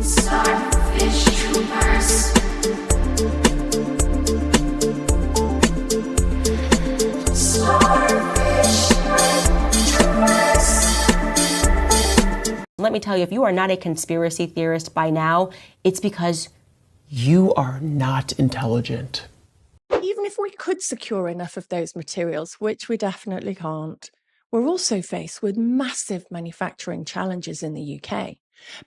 Starfish troopers. Starfish troopers. Let me tell you, if you are not a conspiracy theorist by now, it's because you are not intelligent. Even if we could secure enough of those materials, which we definitely can't, we're also faced with massive manufacturing challenges in the UK.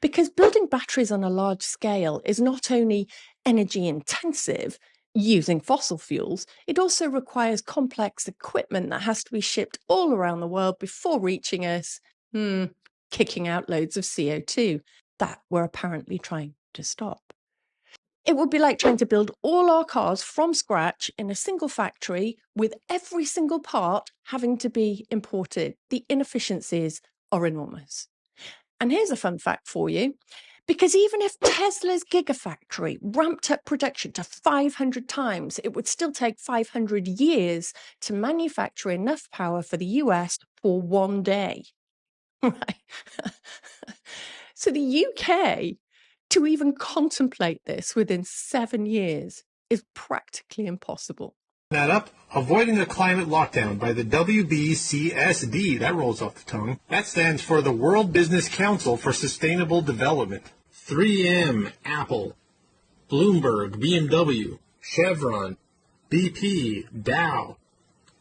Because building batteries on a large scale is not only energy intensive, using fossil fuels, it also requires complex equipment that has to be shipped all around the world before reaching us, kicking out loads of CO2 that we're apparently trying to stop. It would be like trying to build all our cars from scratch in a single factory with every single part having to be imported. The inefficiencies are enormous. And here's a fun fact for you, because even if Tesla's Gigafactory ramped up production to 500 times, it would still take 500 years to manufacture enough power for the US for one day. Right? So the UK, to even contemplate this within 7 years, is practically impossible. That up, avoiding a climate lockdown by the WBCSD, that rolls off the tongue. That stands for the World Business Council for Sustainable Development. 3M, Apple, Bloomberg, BMW, Chevron, BP, Dow,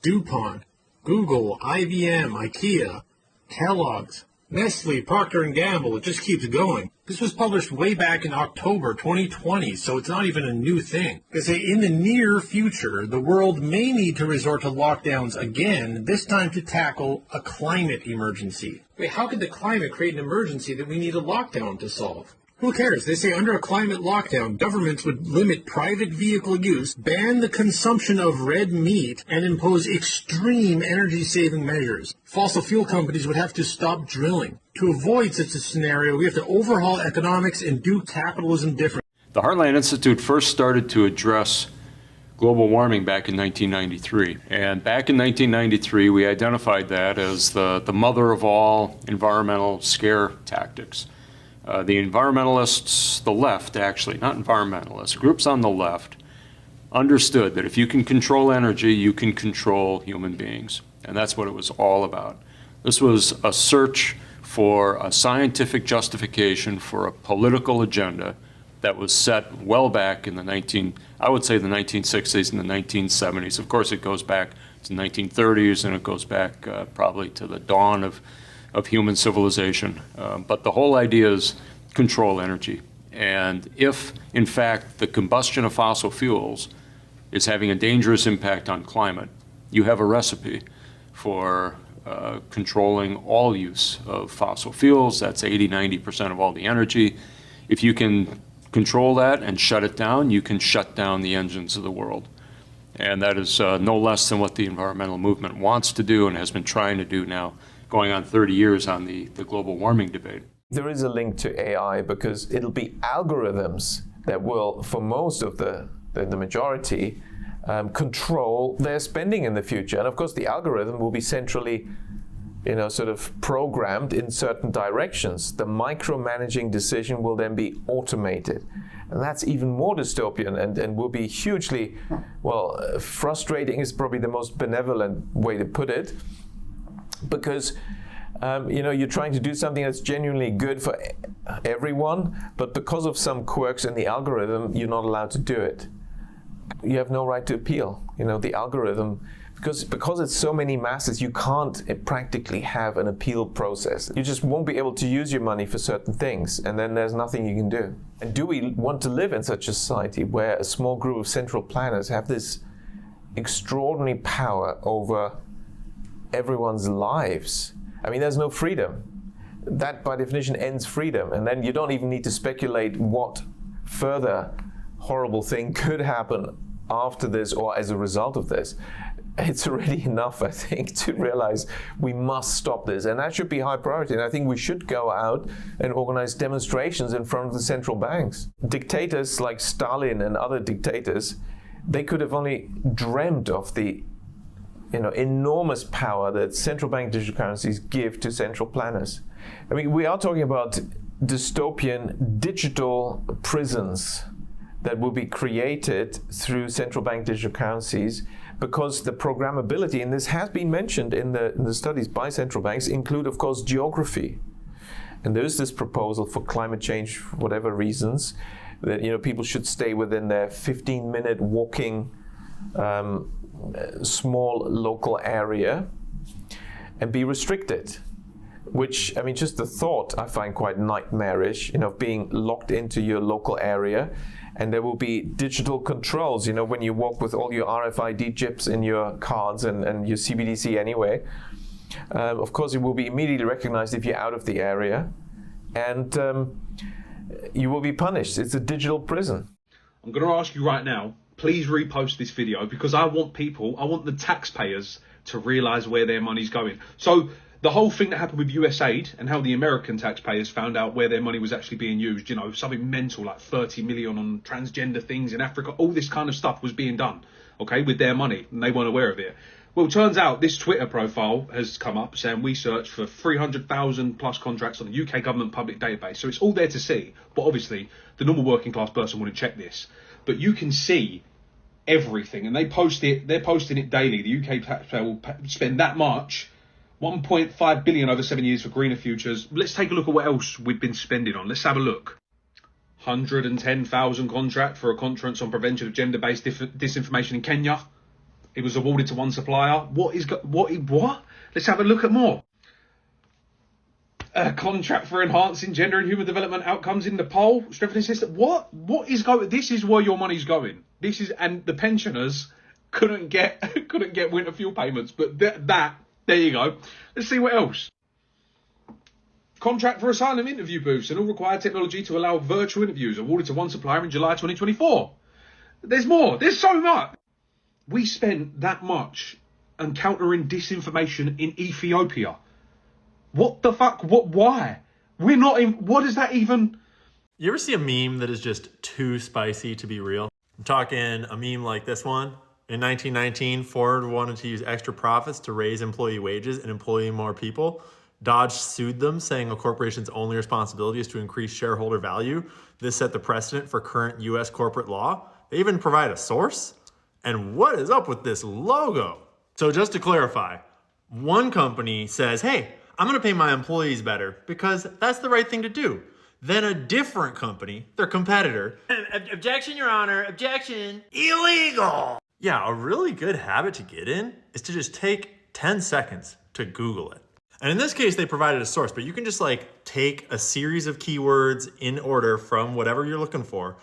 DuPont, Google, IBM, IKEA, Kellogg's, Nestle, Procter & Gamble, it just keeps going. This was published way back in October 2020, so it's not even a new thing. They say in the near future, the world may need to resort to lockdowns again, this time to tackle a climate emergency. Wait, how could the climate create an emergency that we need a lockdown to solve? Who cares? They say under a climate lockdown, governments would limit private vehicle use, ban the consumption of red meat, and impose extreme energy-saving measures. Fossil fuel companies would have to stop drilling. To avoid such a scenario, we have to overhaul economics and do capitalism differently. The Heartland Institute first started to address global warming back in 1993. And back in 1993, we identified that as the mother of all environmental scare tactics. The environmentalists, the left actually, not environmentalists, groups on the left, understood that if you can control energy, you can control human beings. And that's what it was all about. This was a search for a scientific justification for a political agenda that was set well back in the 1960s and the 1970s. Of course, it goes back to the 1930s, and it goes back probably to the dawn of human civilization. But the whole idea is control energy. And if, in fact, the combustion of fossil fuels is having a dangerous impact on climate, you have a recipe for controlling all use of fossil fuels. That's 80–90% of all the energy. If you can control that and shut it down, you can shut down the engines of the world. And that is no less than what the environmental movement wants to do and has been trying to do now, going on 30 years on the global warming debate. There is a link to AI because it'll be algorithms that will, for most of the majority, control their spending in the future. And of course, the algorithm will be centrally, sort of programmed in certain directions. The micromanaging decision will then be automated. And that's even more dystopian and will be hugely, frustrating is probably the most benevolent way to put it. Because you're trying to do something that's genuinely good for everyone, but because of some quirks in the algorithm, you're not allowed to do it. You have no right to appeal. The algorithm, because it's so many masses, you can't practically have an appeal process. You just won't be able to use your money for certain things, and then there's nothing you can do. And do we want to live in such a society where a small group of central planners have this extraordinary power over everyone's lives? I mean, there's no freedom. That, by definition, ends freedom. And then you don't even need to speculate what further horrible thing could happen after this or as a result of this. It's already enough, I think, to realize we must stop this. And that should be high priority. And I think we should go out and organize demonstrations in front of the central banks. Dictators like Stalin and other dictators, they could have only dreamt of the enormous power that central bank digital currencies give to central planners. I mean, we are talking about dystopian digital prisons that will be created through central bank digital currencies, because the programmability, and this has been mentioned in the studies by central banks, include, of course, geography. And there's this proposal for climate change, for whatever reasons, that people should stay within their 15-minute walking small local area and be restricted. Which, I mean, just the thought I find quite nightmarish, being locked into your local area. And there will be digital controls, when you walk with all your RFID chips in your cards and your CBDC anyway. Of course, it will be immediately recognized if you're out of the area. And you will be punished. It's a digital prison. I'm going to ask you right now, please repost this video, because I want the taxpayers to realize where their money's going. So the whole thing that happened with USAID and how the American taxpayers found out where their money was actually being used, something mental like 30 million on transgender things in Africa, all this kind of stuff was being done, okay, with their money, and they weren't aware of it. Well, it turns out this Twitter profile has come up saying we searched for 300,000 plus contracts on the UK government public database. So it's all there to see. But obviously, the normal working class person wouldn't check this. But you can see everything, and they're posting it daily. The UK taxpayer will spend that much, 1.5 billion over 7 years for greener futures. Let's take a look at what else we've been spending on. Let's have a look. 110,000 contract for a conference on prevention of gender-based disinformation in Kenya. It was awarded to one supplier. What? Let's have a look at more. A contract for enhancing gender and human development outcomes in Nepal, strengthening system. What is going? This is where your money's going. And the pensioners couldn't get winter fuel payments. But there you go. Let's see what else. Contract for asylum interview booths and all required technology to allow virtual interviews, awarded to one supplier in July 2024. There's more. There's so much. We spent that much on countering disinformation in Ethiopia. What the fuck? Why? We're not in... What is that even... You ever see a meme that is just too spicy to be real? I'm talking a meme like this one. In 1919, Ford wanted to use extra profits to raise employee wages and employ more people. Dodge sued them, saying a corporation's only responsibility is to increase shareholder value. This set the precedent for current US corporate law. They even provide a source. And what is up with this logo? So just to clarify, one company says, hey, I'm gonna pay my employees better because that's the right thing to do. Then a different company, their competitor, objection, Your Honor, objection, illegal. Yeah, a really good habit to get in is to just take 10 seconds to Google it. And in this case, they provided a source, but you can just take a series of keywords in order from whatever you're looking for.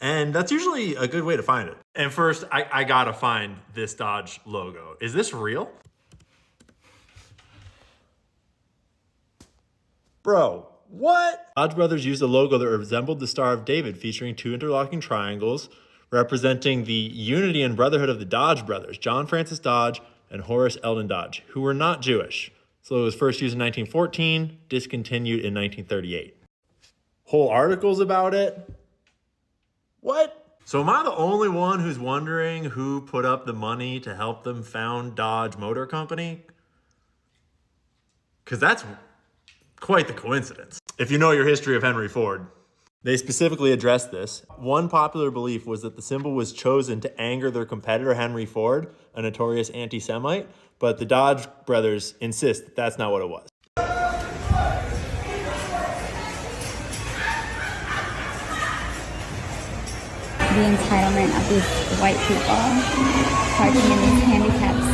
And that's usually a good way to find it. And first, I gotta find this Dodge logo. Is this real? Bro, what? Dodge Brothers used a logo that resembled the Star of David, featuring two interlocking triangles representing the unity and brotherhood of the Dodge brothers, John Francis Dodge and Horace Eldon Dodge, who were not Jewish. So it was first used in 1914, discontinued in 1938. Whole articles about it. What? So am I the only one who's wondering who put up the money to help them found Dodge Motor Company? Because that's quite the coincidence. If you know your history of Henry Ford. They specifically addressed this. One popular belief was that the symbol was chosen to anger their competitor Henry Ford, a notorious anti-Semite, but the Dodge brothers insist that that's not what it was. The entitlement of these white people parking in these handicapped spots.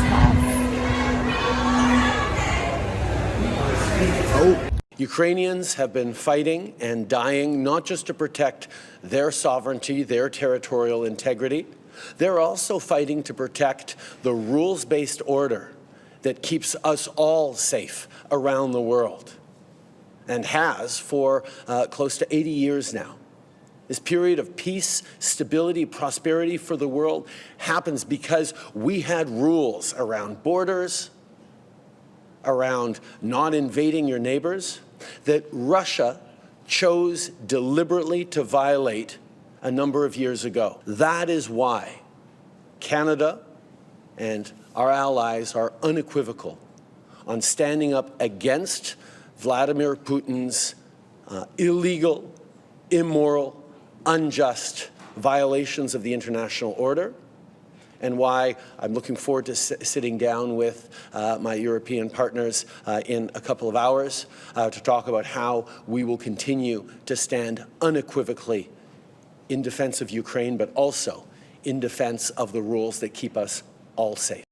Ukrainians have been fighting and dying not just to protect their sovereignty, their territorial integrity. They're also fighting to protect the rules-based order that keeps us all safe around the world and has for close to 80 years now. This period of peace, stability, prosperity for the world happens because we had rules around borders, around not invading your neighbors, that Russia chose deliberately to violate a number of years ago. That is why Canada and our allies are unequivocal on standing up against Vladimir Putin's illegal, immoral, unjust violations of the international order, and why I'm looking forward to sitting down with my European partners in a couple of hours to talk about how we will continue to stand unequivocally in defense of Ukraine, but also in defense of the rules that keep us all safe.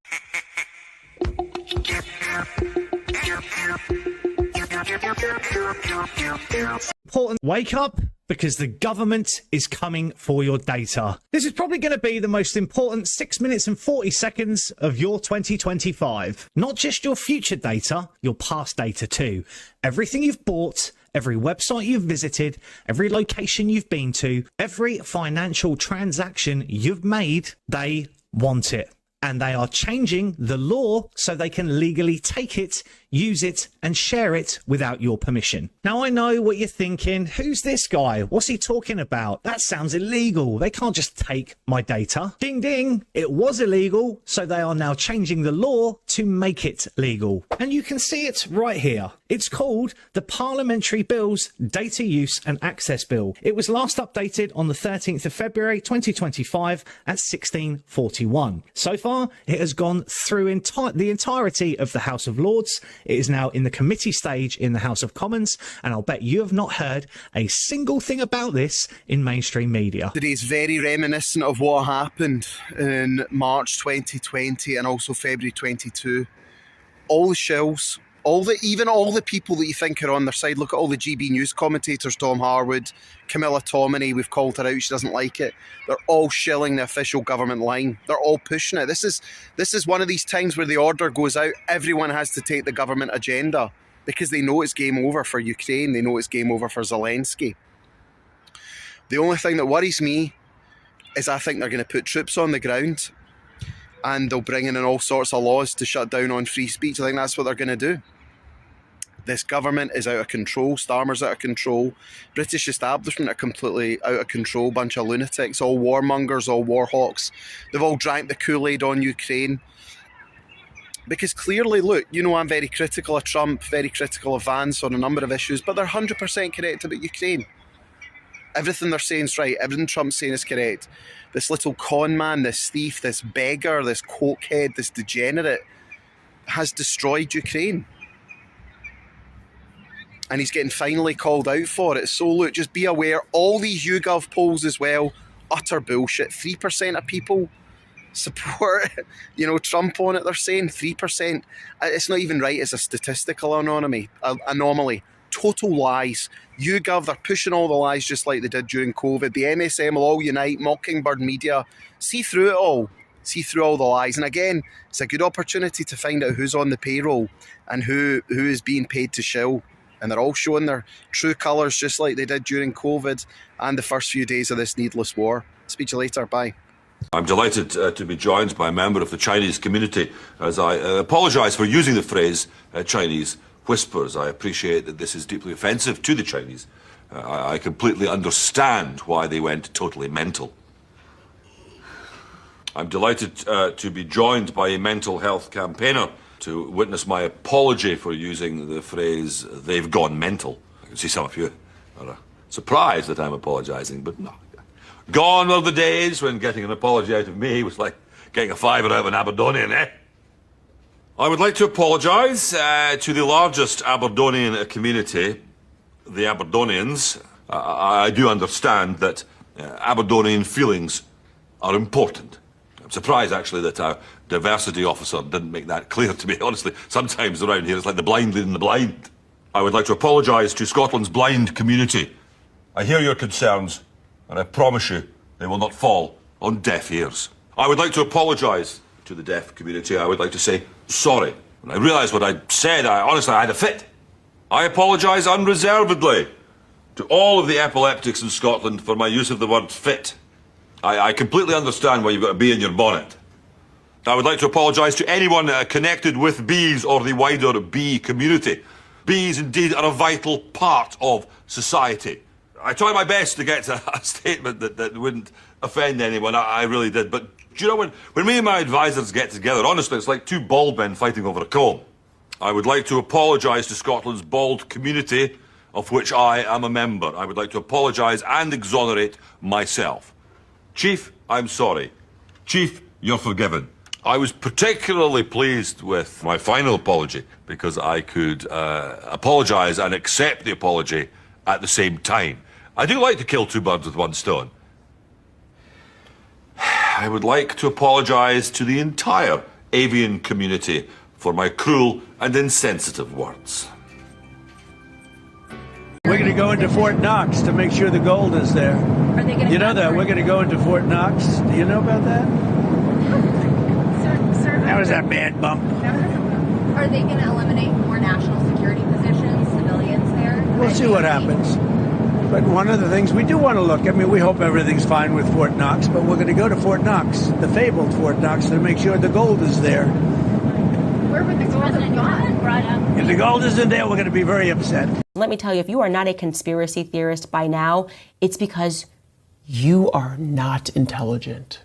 Important. Wake up, because the government is coming for your data. This is probably going to be the most important 6 minutes and 40 seconds of your 2025. Not just your future data, your past data too. Everything you've bought, every website you've visited, every location you've been to, every financial transaction you've made, they want it. And they are changing the law so they can legally take it, use it, and share it without your permission. Now, I know what you're thinking. Who's this guy? What's he talking about? That sounds illegal. They can't just take my data. Ding, ding. It was illegal, so they are now changing the law to make it legal. And you can see it right here. It's called the Parliamentary Bills Data Use and Access Bill. It was last updated on the 13th of February 2025 at 16:41. So far, it has gone through the entirety of the House of Lords. It is now in the committee stage in the House of Commons, and I'll bet you have not heard a single thing about this in mainstream media. Today is very reminiscent of what happened in March 2020 and also February 22. All the shills, even all the people that you think are on their side. Look at all the GB News commentators, Tom Harwood, Camilla Tominey, we've called her out, she doesn't like it. They're all shilling the official government line. They're all pushing it. This is one of these times where the order goes out, everyone has to take the government agenda because they know it's game over for Ukraine, they know it's game over for Zelensky. The only thing that worries me is I think they're going to put troops on the ground and they'll bring in all sorts of laws to shut down on free speech. I think that's what they're going to do. This government is out of control. Starmer's out of control. British establishment are completely out of control. Bunch of lunatics, all warmongers, all war hawks. They've all drank the Kool-Aid on Ukraine. Because clearly, look, you know I'm very critical of Trump, very critical of Vance on a number of issues, but they're 100% correct about Ukraine. Everything they're saying is right. Everything Trump's saying is correct. This little con man, this thief, this beggar, this cokehead, this degenerate has destroyed Ukraine. And he's getting finally called out for it. So look, just be aware, all these YouGov polls as well, utter bullshit. 3% of people support, Trump on it, they're saying 3%. It's not even right as a statistical anomaly. Total lies. YouGov, they're pushing all the lies just like they did during COVID. The MSM will all unite, Mockingbird Media, see through it all. See through all the lies. And again, it's a good opportunity to find out who's on the payroll and who is being paid to shill. And they're all showing their true colours just like they did during COVID and the first few days of this needless war. Speak to you later. Bye. I'm delighted to be joined by a member of the Chinese community as I apologise for using the phrase Chinese whispers. I appreciate that this is deeply offensive to the Chinese. I completely understand why they went totally mental. I'm delighted to be joined by a mental health campaigner to witness my apology for using the phrase, they've gone mental. I can see some of you are surprised that I'm apologising, but no. Gone are the days when getting an apology out of me was like getting a fiver out of an Aberdonian, eh? I would like to apologise to the largest Aberdonian community, the Aberdonians. I do understand that Aberdonian feelings are important. I'm surprised, actually, that our diversity officer didn't make that clear to me. Honestly, sometimes around here it's like the blind leading the blind. I would like to apologise to Scotland's blind community. I hear your concerns, and I promise you they will not fall on deaf ears. I would like to apologise to the deaf community. I would like to say sorry. When I realised what I'd said, honestly, I had a fit. I apologise unreservedly to all of the epileptics in Scotland for my use of the word fit. I completely understand why you've got a bee in your bonnet. I would like to apologise to anyone connected with bees or the wider bee community. Bees indeed are a vital part of society. I tried my best to get a statement that wouldn't offend anyone. I really did. But do you know, when me and my advisors get together, honestly, it's like two bald men fighting over a comb. I would like to apologise to Scotland's bald community of which I am a member. I would like to apologise and exonerate myself. Chief, I'm sorry. Chief, you're forgiven. I was particularly pleased with my final apology because I could apologise and accept the apology at the same time. I do like to kill two birds with one stone. I would like to apologise to the entire avian community for my cruel and insensitive words. We're going to go into Fort Knox to make sure the gold is there. Are they going to? You know that we're going to go into Fort Knox. Do you know about that? That was a bad bump. Are they going to eliminate more national security positions, civilians there? We'll see what happens. But one of the things we do want to look, I mean, we hope everything's fine with Fort Knox, but we're going to go to Fort Knox, the fabled Fort Knox, to make sure the gold is there. Where would the gold have gone? If the gold isn't there, we're going to be very upset. Let me tell you, if you are not a conspiracy theorist by now, it's because You are not intelligent.